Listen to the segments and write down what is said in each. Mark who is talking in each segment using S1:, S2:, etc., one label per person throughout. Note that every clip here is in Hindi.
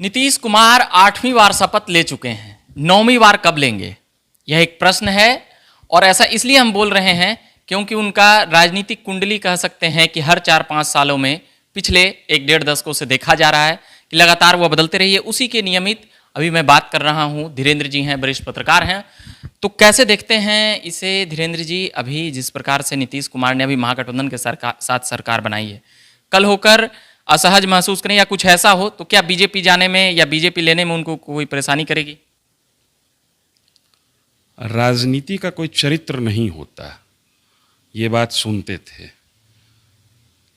S1: नीतीश कुमार 8वीं बार शपथ ले चुके हैं, 9वीं बार कब लेंगे, यह एक प्रश्न है। और ऐसा इसलिए हम बोल रहे हैं क्योंकि उनका राजनीतिक कुंडली कह सकते हैं कि हर 4-5 सालों में पिछले 1-1.5 दशकों से देखा जा रहा है कि लगातार वो बदलते रही है। उसी के नियमित अभी मैं बात कर रहा हूँ। धीरेन्द्र जी हैं, वरिष्ठ पत्रकार हैं, तो कैसे देखते हैं इसे धीरेन्द्र जी? अभी जिस प्रकार से नीतीश कुमार ने अभी महागठबंधन के साथ सरकार बनाई है, कल होकर असहज महसूस करें या कुछ ऐसा हो तो क्या बीजेपी जाने में या बीजेपी लेने में उनको कोई परेशानी करेगी?
S2: राजनीति का कोई चरित्र नहीं होता, ये बात सुनते थे,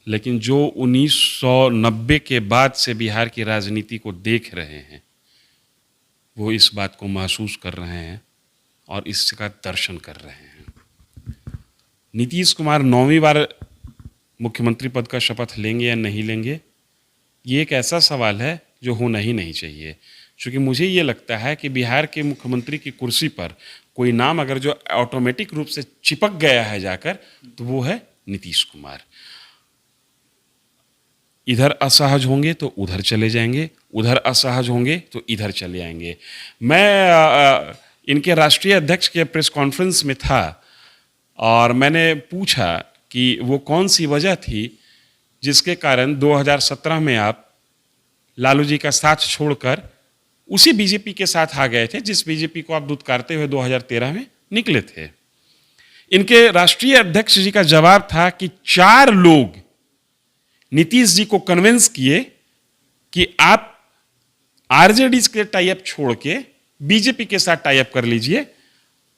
S2: लेकिन जो 1990 के बाद से बिहार की राजनीति को देख रहे हैं वो इस बात को महसूस कर रहे हैं और इसका दर्शन कर रहे हैं। नीतीश कुमार 9वीं बार मुख्यमंत्री पद का शपथ लेंगे या नहीं लेंगे, ये एक ऐसा सवाल है जो होना ही नहीं चाहिए। क्योंकि मुझे ये लगता है कि बिहार के मुख्यमंत्री की कुर्सी पर कोई नाम अगर जो ऑटोमेटिक रूप से चिपक गया है जाकर, तो वो है नीतीश कुमार। इधर असहज होंगे तो उधर चले जाएंगे, उधर असहज होंगे तो इधर चले आएंगे। मैं इनके राष्ट्रीय अध्यक्ष के प्रेस कॉन्फ्रेंस में था और मैंने पूछा कि वो कौन सी वजह थी जिसके कारण 2017 में आप लालू जी का साथ छोड़कर उसी बीजेपी के साथ आ गए थे जिस बीजेपी को आप दुत्कारते हुए 2013 में निकले थे। इनके राष्ट्रीय अध्यक्ष जी का जवाब था कि 4 लोग नीतीश जी को कन्विंस किए कि आप आरजेडी के टाई अप छोड़ के बीजेपी के साथ टाई अप कर लीजिए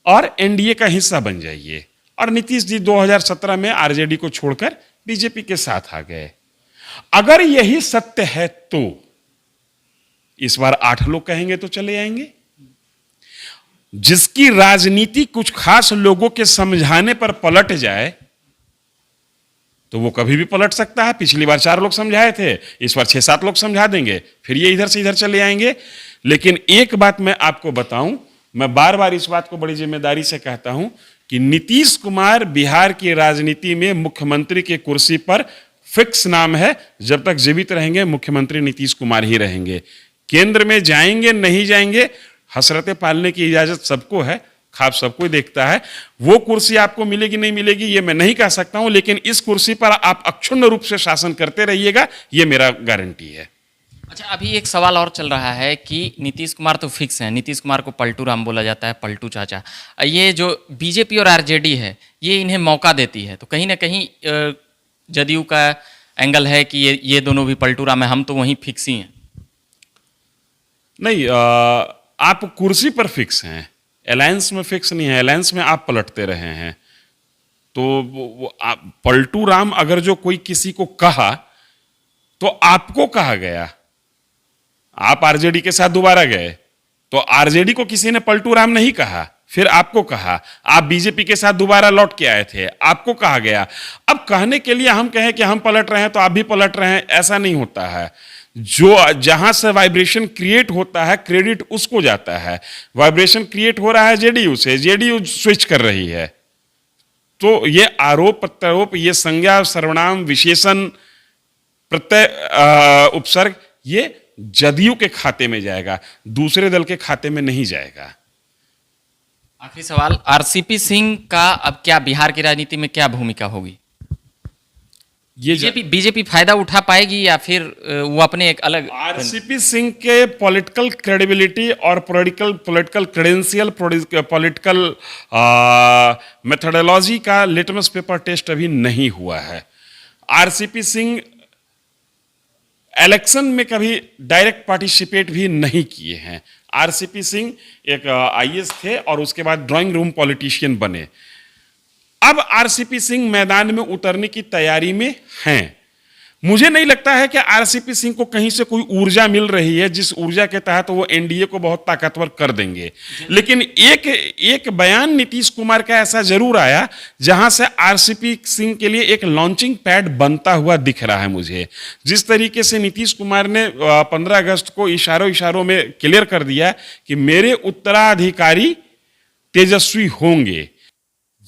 S2: और एनडीए का हिस्सा बन जाइए। और नीतीश जी 2017 में आरजेडी को छोड़कर बीजेपी के साथ आ गए। अगर यही सत्य है तो इस बार 8 लोग कहेंगे तो चले आएंगे। जिसकी राजनीति कुछ खास लोगों के समझाने पर पलट जाए तो वो कभी भी पलट सकता है। पिछली बार 4 लोग समझाए थे, इस बार 6-7 लोग समझा देंगे, फिर ये इधर से इधर चले आएंगे। लेकिन एक बात मैं आपको बताऊं, मैं बार बार इस बात को बड़ी जिम्मेदारी से कहता हूं कि नीतीश कुमार बिहार की राजनीति में मुख्यमंत्री की कुर्सी पर फिक्स नाम है। जब तक जीवित रहेंगे मुख्यमंत्री नीतीश कुमार ही रहेंगे। केंद्र में जाएंगे नहीं जाएंगे, हसरतें पालने की इजाजत सबको है, खाब सबको देखता है। वो कुर्सी आपको मिलेगी नहीं मिलेगी ये मैं नहीं कह सकता हूं, लेकिन इस कुर्सी पर आप अक्षुण्ण रूप से शासन करते रहिएगा, ये मेरा गारंटी है।
S1: अच्छा, अभी एक सवाल और चल रहा है कि नीतीश कुमार तो फिक्स हैं, नीतीश कुमार को पलटू राम बोला जाता है, पलटू चाचा। ये जो बीजेपी और आरजेडी है ये इन्हें मौका देती है, तो कहीं ना कहीं जदयू का एंगल है कि ये दोनों भी पलटू राम है, हम तो वहीं फिक्स ही हैं।
S2: नहीं, आप कुर्सी पर फिक्स हैं, अलायंस में फिक्स नहीं है। अलायंस में आप पलटते रहे हैं। तो पलटू राम अगर जो कोई किसी को कहा तो आपको कहा गया, आप आरजेडी के साथ दोबारा गए तो आरजेडी को किसी ने पलटू राम नहीं कहा, फिर आपको कहा। आप बीजेपी के साथ दोबारा लौट के आए थे, आपको कहा गया। अब कहने के लिए हम कहें कि हम पलट रहे हैं तो आप भी पलट रहे हैं, ऐसा नहीं होता है। जो जहां से वाइब्रेशन क्रिएट होता है क्रेडिट उसको जाता है। वाइब्रेशन क्रिएट हो रहा है जेडीयू से, जेडीयू स्विच कर रही है। तो ये आरोप प्रत्यारोप, ये संज्ञा सर्वनाम विशेषण प्रत्यय उपसर्ग, ये जदयू के खाते में जाएगा, दूसरे दल के खाते में नहीं जाएगा।
S1: आखिरी सवाल, आरसीपी सिंह का अब क्या बिहार की राजनीति में क्या भूमिका होगी? बीजेपी फायदा उठा पाएगी या फिर वो अपने एक अलग?
S2: आरसीपी सिंह के पॉलिटिकल क्रेडिबिलिटी और पॉलिटिकल क्रेडेंशियल, पॉलिटिकल मेथोडोलॉजी का लिटमस पेपर टेस्ट अभी नहीं हुआ है। आरसीपी सिंह इलेक्शन में कभी डायरेक्ट पार्टिसिपेट भी नहीं किए हैं। आरसीपी सिंह एक आईएएस थे और उसके बाद ड्राइंग रूम पॉलिटिशियन बने। अब आरसीपी सिंह मैदान में उतरने की तैयारी में हैं। मुझे नहीं लगता है कि आरसीपी सिंह को कहीं से कोई ऊर्जा मिल रही है जिस ऊर्जा के तहत वो एनडीए को बहुत ताकतवर कर देंगे। लेकिन एक बयान नीतीश कुमार का ऐसा जरूर आया जहां से आरसीपी सिंह के लिए एक लॉन्चिंग पैड बनता हुआ दिख रहा है मुझे। जिस तरीके से नीतीश कुमार ने 15 अगस्त को इशारों में क्लियर कर दिया कि मेरे उत्तराधिकारी तेजस्वी होंगे,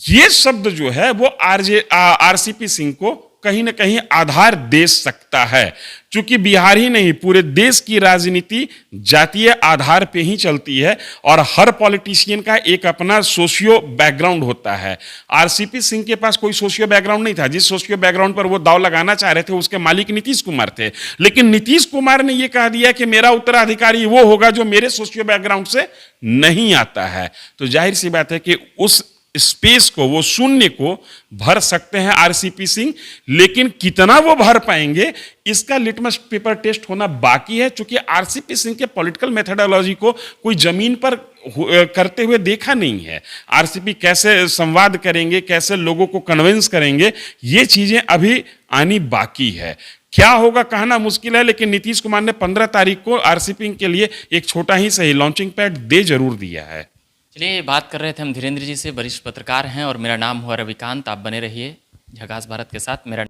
S2: ये शब्द जो है वो आरसीपी सिंह को कहीं ना कहीं आधार दे सकता है। क्योंकि बिहार ही नहीं, पूरे देश की राजनीति जातीय आधार पे ही चलती है और हर पॉलिटिशियन का एक अपना सोशियो बैकग्राउंड होता है। आरसीपी सिंह के पास कोई सोशियो बैकग्राउंड नहीं था। जिस सोशियो बैकग्राउंड पर वो दाव लगाना चाह रहे थे उसके मालिक नीतीश कुमार थे, लेकिन नीतीश कुमार ने यह कह दिया कि मेरा उत्तराधिकारी वो होगा जो मेरे सोशियो बैकग्राउंड से नहीं आता है। तो जाहिर सी बात है कि उस स्पेस को, वो शून्य को भर सकते हैं आरसीपी सिंह, लेकिन कितना वो भर पाएंगे इसका लिटमस पेपर टेस्ट होना बाकी है। क्योंकि आरसीपी सिंह के पॉलिटिकल मेथोडोलॉजी को कोई जमीन पर करते हुए देखा नहीं है। आरसीपी कैसे संवाद करेंगे, कैसे लोगों को कन्विंस करेंगे, ये चीजें अभी आनी बाकी है। क्या होगा कहना मुश्किल है, लेकिन नीतीश कुमार ने 15 तारीख को आरसीपी के लिए एक छोटा ही सही लॉन्चिंग पैड दे जरूर दिया है।
S1: चलिए, बात कर रहे थे हम धीरेन्द्र जी से, वरिष्ठ पत्रकार हैं, और मेरा नाम हुआ रविकांत। आप बने रहिए झकास भारत के साथ। मेरा